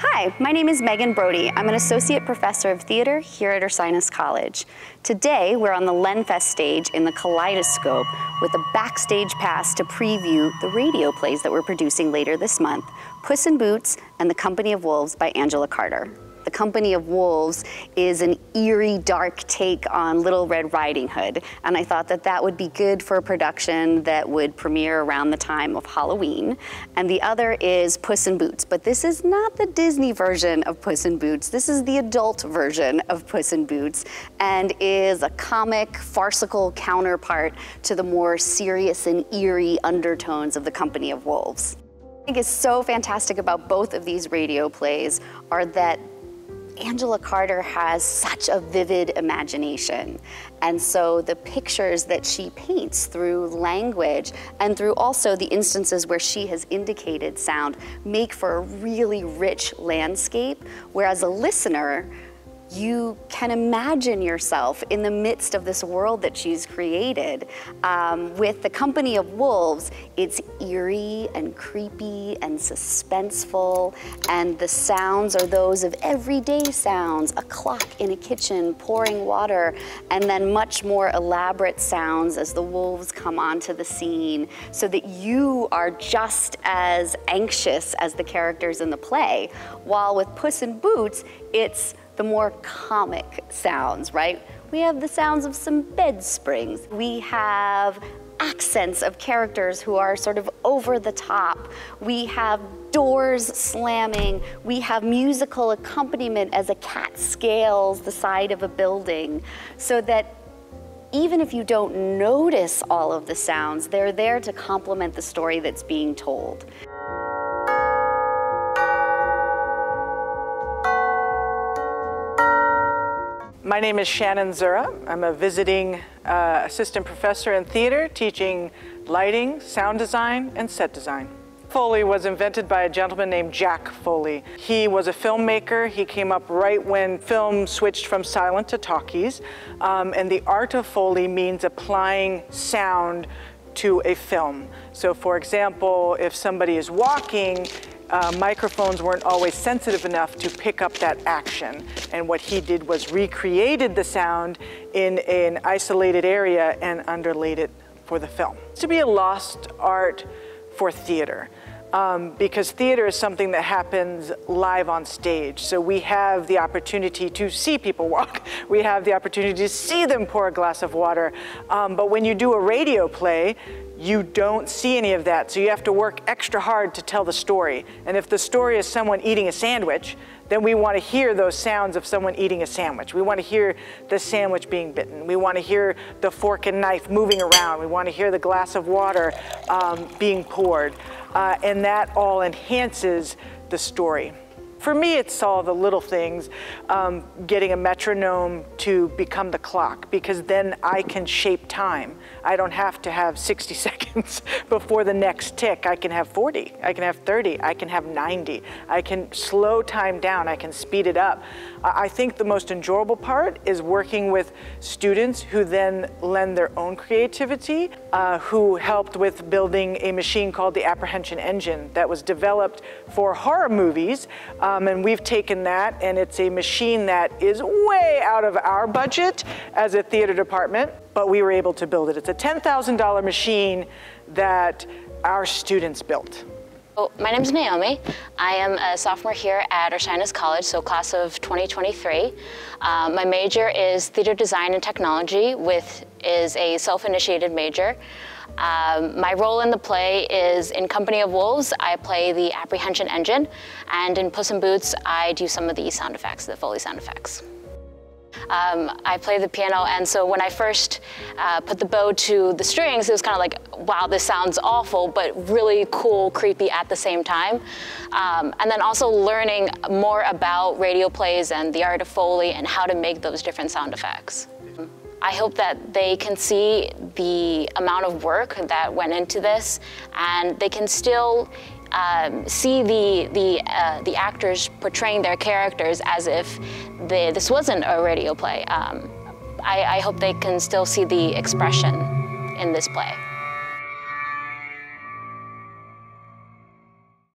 Hi, my name is Megan Brody. I'm an associate professor of theater here at Ursinus College. Today, we're on the Lenfest stage in the Kaleidoscope with a backstage pass to preview the radio plays that we're producing later this month, Puss in Boots and The Company of Wolves by Angela Carter. The Company of Wolves is an eerie, dark take on Little Red Riding Hood, and I thought that that would be good for a production that would premiere around the time of Halloween. And the other is Puss in Boots, but this is not the Disney version of Puss in Boots. This is the adult version of Puss in Boots, and is a comic, farcical counterpart to the more serious and eerie undertones of The Company of Wolves. What I think is so fantastic about both of these radio plays are that Angela Carter has such a vivid imagination. And so the pictures that she paints through language and through also the instances where she has indicated sound make for a really rich landscape, whereas a listener, you can imagine yourself in the midst of this world that she's created. With The Company of Wolves, it's eerie and creepy and suspenseful, and the sounds are those of everyday sounds, a clock in a kitchen pouring water, and then much more elaborate sounds as the wolves come onto the scene, so that you are just as anxious as the characters in the play. While with Puss in Boots, it's the more comic sounds, right? We have the sounds of some bed springs. We have accents of characters who are sort of over the top. We have doors slamming. We have musical accompaniment as a cat scales the side of a building, so that even if you don't notice all of the sounds, they're there to complement the story that's being told. My name is Shannon Zura. I'm a visiting assistant professor in theater, teaching lighting, sound design, and set design. Foley was invented by a gentleman named Jack Foley. He was a filmmaker. He came up right when film switched from silent to talkies. And the art of Foley means applying sound to a film. So for example, if somebody is walking, microphones weren't always sensitive enough to pick up that action. And what he did was recreated the sound in an isolated area and underlaid it for the film. It's to be a lost art for theater. Because theater is something that happens live on stage. So we have the opportunity to see people walk. We have the opportunity to see them pour a glass of water. But when you do a radio play, you don't see any of that. So you have to work extra hard to tell the story. And if the story is someone eating a sandwich, then we want to hear those sounds of someone eating a sandwich. We want to hear the sandwich being bitten. We want to hear the fork and knife moving around. We want to hear the glass of water being poured. And that all enhances the story. For me, it's all the little things, getting a metronome to become the clock, because then I can shape time. I don't have to have 60 seconds before the next tick. I can have 40, I can have 30, I can have 90. I can slow time down, I can speed it up. I think the most enjoyable part is working with students who then lend their own creativity, who helped with building a machine called the apprehension engine that was developed for horror movies. And we've taken that, and it's a machine that is way out of our budget as a theater department, but we were able to build it. It's a $10,000 machine that our students built. My name is Naomi. I am a sophomore here at Ursinus College, so class of 2023. My major is theater design and technology, is a self-initiated major. My role in the play is in Company of Wolves, I play the apprehension engine, and in Puss in Boots, I do some of the sound effects, the Foley sound effects. I play the piano, and so when I first put the bow to the strings, it was kind of like, wow, this sounds awful, but really cool, creepy at the same time. And then also learning more about radio plays and the art of Foley and how to make those different sound effects. I hope that they can see the amount of work that went into this, and they can still see the actors portraying their characters as if this wasn't a radio play. I hope they can still see the expression in this play.